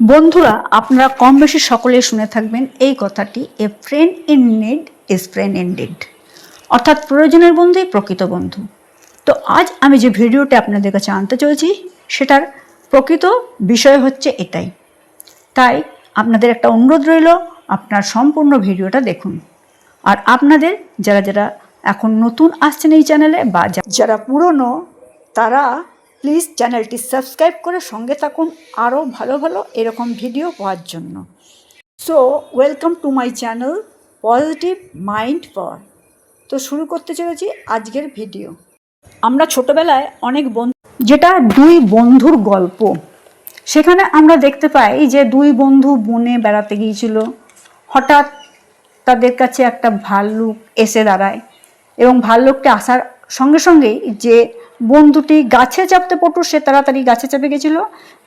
বন্ধুরা, আপনারা কম বেশি সকলে শুনে থাকবেন এই কথাটি, a friend in need is friend indeed, অর্থাৎ প্রয়োজনের বন্ধুই প্রকৃত বন্ধু। তো আজ আমি যে ভিডিওটা আপনাদের কাছে আনতে চলেছি সেটার প্রকৃত বিষয় হচ্ছে এটাই। তাই আপনাদের একটা অনুরোধ রইল, আপনার সম্পূর্ণ ভিডিওটা দেখুন। আর আপনাদের যারা যারা এখন নতুন আসছেন এই চ্যানেলে বা যারা পুরনো, তারা প্লিজ চ্যানেলটি সাবস্ক্রাইব করে সঙ্গে থাকুন আরও ভালো ভালো এরকম ভিডিও পাওয়ার জন্য। So welcome to my channel positive mind পাওয়ার। তো শুরু করতে চলেছি আজকের ভিডিও। আমরা ছোটবেলায় অনেক বন্ধু, যেটা দুই বন্ধুর গল্প, সেখানে আমরা দেখতে পাই যে দুই বন্ধু বনে বেড়াতে গিয়েছিল। হঠাৎ তাদের কাছে একটা ভাল্লুক এসে দাঁড়ায় এবং ভাল্লুকটা আসার সঙ্গে সঙ্গেই যে বন্ধুটি গাছে চাপতে পটু সে তাড়াতাড়ি গাছে চেপে গেছিল,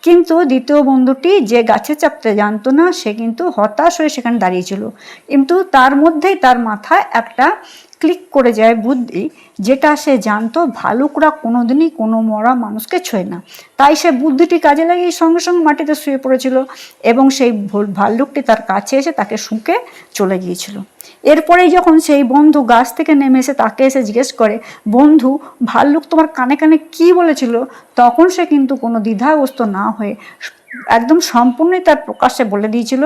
কিন্তু দ্বিতীয় বন্ধুটি যে গাছে চাপতে জানতো না সে কিন্তু হতাশ হয়ে সেখানে দাঁড়িয়েছিল। কিন্তু তার মধ্যেই তার মাথায় একটা ক্লিক করে যায় বুদ্ধি, যেটা সে জানতো ভালুকরা কোনোদিনই কোনো মরা মানুষকে ছোঁয় না। তাই সে বুদ্ধিটি কাজে লাগিয়ে সঙ্গে সঙ্গে মাটিতে শুয়ে পড়েছিল এবং সেই ভাল্লুকটি তার কাছে এসে তাকে শুঁকে চলে গিয়েছিল। এরপরেই যখন সেই বন্ধু গাছ থেকে নেমে এসে তাকে এসে জিজ্ঞেস করে, বন্ধু ভাল্লুক তোমার কানে কানে কি বলেছিল, তখন সে কিন্তু কোনো দ্বিধাগ্রস্ত না হয়ে একদম সম্পূর্ণই তার প্রকাশ্যে বলে দিয়েছিল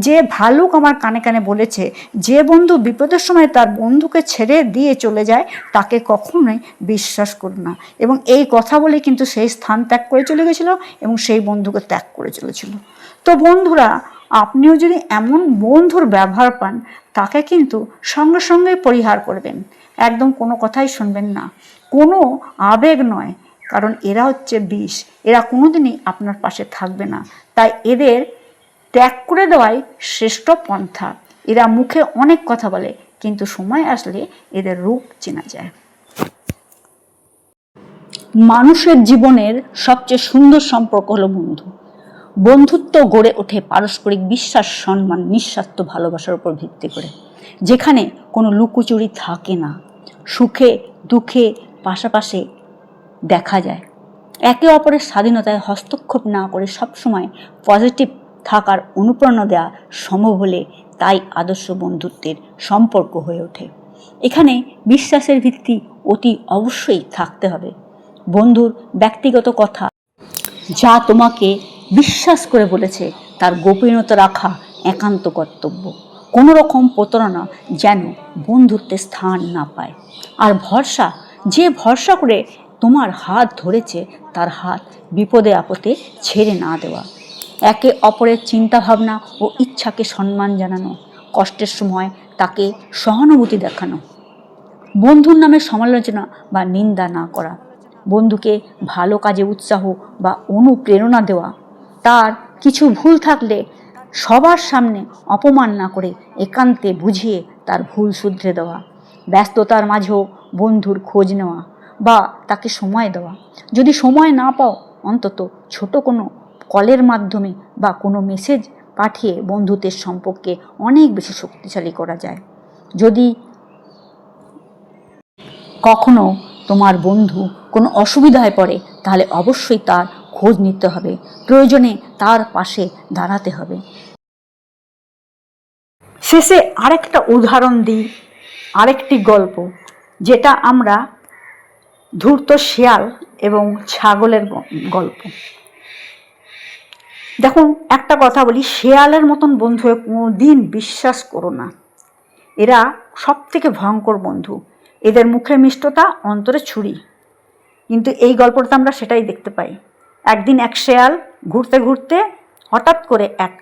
যে ভালুক আমার কানে কানে বলেছে যে বন্ধু বিপদের সময় তার বন্ধুকে ছেড়ে দিয়ে চলে যায় তাকে কখনোই বিশ্বাস করো না। এবং এই কথা বলে কিন্তু সেই স্থান ত্যাগ করে চলে গেছিল এবং সেই বন্ধুকে ত্যাগ করে চলেছিল। তো বন্ধুরা, আপনিও যদি এমন বন্ধুর ব্যবহার পান তাকে কিন্তু সঙ্গে সঙ্গে পরিহার করবেন, একদম কোনো কথাই শুনবেন না, কোনো আবেগ নয়, কারণ এরা হচ্ছে বিষ, এরা কোনোদিনই আপনার পাশে থাকবে না। তাই এদের ত্যাগ করে দেওয়াই শ্রেষ্ঠ পন্থা। এরা মুখে অনেক কথা বলে কিন্তু সময় আসলে এদের রূপ চেনা যায়। মানুষের জীবনের সবচেয়ে সুন্দর সম্পর্ক হলো বন্ধু। বন্ধুত্ব গড়ে ওঠে পারস্পরিক বিশ্বাস, সম্মান, নিঃস্বার্থ ভালোবাসার উপর ভিত্তি করে, যেখানে কোনো লুকোচুরি থাকে না। সুখে দুঃখে পাশাপাশি দেখা যায়, একে অপরের স্বাধীনতায় হস্তক্ষেপ না করে সবসময় পজিটিভ থাকার অনুপ্রেরণা দেওয়া সম্ভব হলে তাই আদর্শ বন্ধুত্বের সম্পর্ক হয়ে ওঠে। এখানে বিশ্বাসের ভিত্তি অতি অবশ্যই থাকতে হবে। বন্ধুর ব্যক্তিগত কথা যা তোমাকে বিশ্বাস করে বলেছে তার গোপনীয়তা রাখা একান্ত কর্তব্য। কোনো রকম প্রতারণা যেন বন্ধুত্বের স্থান না পায়। আর ভরসা, যে ভরসা করে তোমার হাত ধরেছে তার হাত বিপদে আপদে ছেড়ে না দেওয়া। একে অপরের চিন্তাভাবনা ও ইচ্ছাকে সম্মান জানানো, কষ্টের সময় তাকে সহানুভূতি দেখানো। বন্ধুর নামে সমালোচনা বা নিন্দা না করা, বন্ধুকে ভালো কাজে উৎসাহ বা অনুপ্রেরণা দেওয়া, তার কিছু ভুল থাকলে সবার সামনে অপমান না করে একান্তে বুঝিয়ে তার ভুল শুধরে দেওয়া। ব্যস্ততার মাঝেও বন্ধুর খোঁজ নেওয়া বা তাকে সময় দেওয়া। যদি সময় না পাও অন্তত ছোট কোনো কলের মাধ্যমে বা কোনো মেসেজ পাঠিয়ে বন্ধুত্বের সম্পর্কে অনেক বেশি শক্তিশালী করা যায়। যদি কখনো তোমার বন্ধু কোনো অসুবিধায় পড়ে তাহলে অবশ্যই তার খোঁজ নিতে হবে, প্রয়োজনে তার পাশে দাঁড়াতে হবে। শেষে আরেকটা উদাহরণ দিই, আরেকটি গল্প, যেটা আমরা ধূর্ত শিয়াল এবং ছাগলের গল্প। দেখুন, একটা কথা বলি, শিয়ালের মতন বন্ধু কোনো দিন বিশ্বাস করো না। এরা সব থেকে ভয়ঙ্কর বন্ধু, এদের মুখে মিষ্টতা, অন্তরে ছুরি। কিন্তু এই গল্পটা আমরা সেটাই দেখতে পাই। একদিন এক শেয়াল ঘুরতে ঘুরতে হঠাৎ করে এক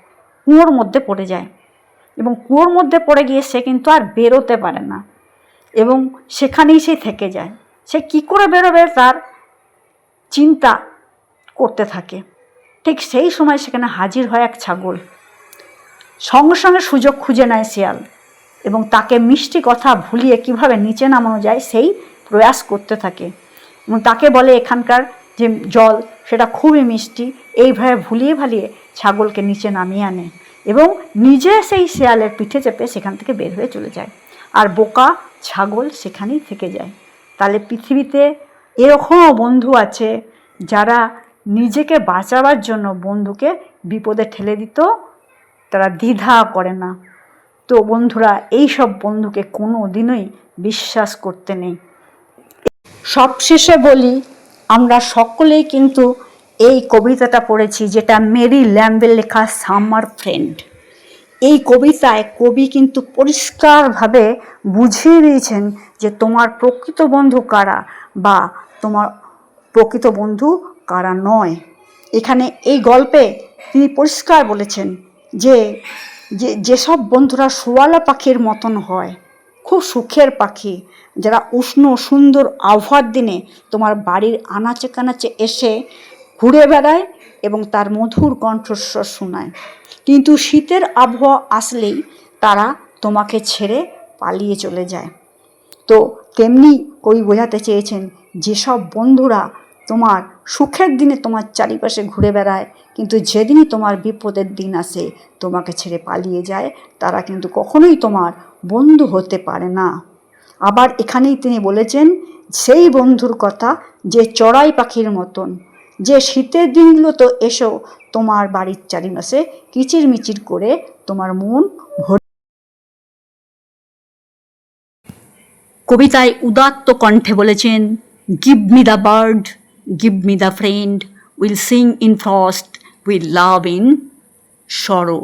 কুয়োর মধ্যে পড়ে যায় এবং কুয়োর মধ্যে পড়ে গিয়ে সে কিন্তু আর বেরোতে পারে না এবং সেখানেই সে থেকে যায়। সে কি করে বেরোবে তার চিন্তা করতে থাকে। ঠিক সেই সময় সেখানে হাজির হয় এক ছাগল। সঙ্গে সঙ্গে সুযোগ খুঁজে নেয় শিয়াল এবং তাকে মিষ্টি কথা ভুলিয়ে কিভাবে নিচে নামানো যায় সেই প্রয়াস করতে থাকে এবং তাকে বলে এখানকার যে জল সেটা খুবই মিষ্টি। এইভাবে ভুলিয়ে ভালিয়ে ছাগলকে নিচে নামিয়ে আনে এবং নিজে সেই শিয়ালের পিঠে চেপে সেখান থেকে বের হয়ে চলে যায়, আর বোকা ছাগল সেখানেই থেকে যায়। তাহলে পৃথিবীতে এরকমও বন্ধু আছে যারা নিজেকে বাঁচাবার জন্য বন্ধুকে বিপদে ঠেলে দিত, তারা দ্বিধা করে না। তো বন্ধুরা, এই সব বন্ধুকে কোনো দিনই বিশ্বাস করতে নেই। সবশেষে বলি, আমরা সকলেই কিন্তু এই কবিতাটা পড়েছি, যেটা মেরি ল্যাম্বের লেখা সামার ফ্রেন্ড। এই কবিতায় কবি কিন্তু পরিষ্কারভাবে বুঝিয়ে দিয়েছেন যে তোমার প্রকৃত বন্ধু কারা বা তোমার প্রকৃত বন্ধু কারা নয়। এখানে এই গল্পে তিনি পরিষ্কার বলেছেন যে যেসব বন্ধুরা শোয়ালা পাখির মতন হয়, খুব সুখের পাখি, যারা উষ্ণ সুন্দর আবহাওয়ার দিনে তোমার বাড়ির আনাচে কানাচে এসে ঘুরে বেড়ায় এবং তার মধুর কণ্ঠস্বর শোনায়, কিন্তু শীতের আবহাওয়া আসলেই তারা তোমাকে ছেড়ে পালিয়ে চলে যায়। তো তেমনি কবি বোঝাতে চেয়েছেন, যেসব বন্ধুরা তোমার সুখের দিনে তোমার চারিপাশে ঘুরে বেড়ায়, কিন্তু যেদিনই তোমার বিপদের দিন আসে তোমাকে ছেড়ে পালিয়ে যায়, তারা কিন্তু কখনোই তোমার বন্ধু হতে পারে না। আবার এখানেই তিনি বলেছেন সেই বন্ধুর কথা যে চড়াই পাখির মতন, যে শীতের দিনগুলো তো এসো তোমার বাড়ির চারিপাশে কিচিরমিচির করে তোমার মন ভরে। কবিতায় উদাত্ত কণ্ঠে বলেছেন, give me the bird, give me the friend, will sing in frost, will love in সরো।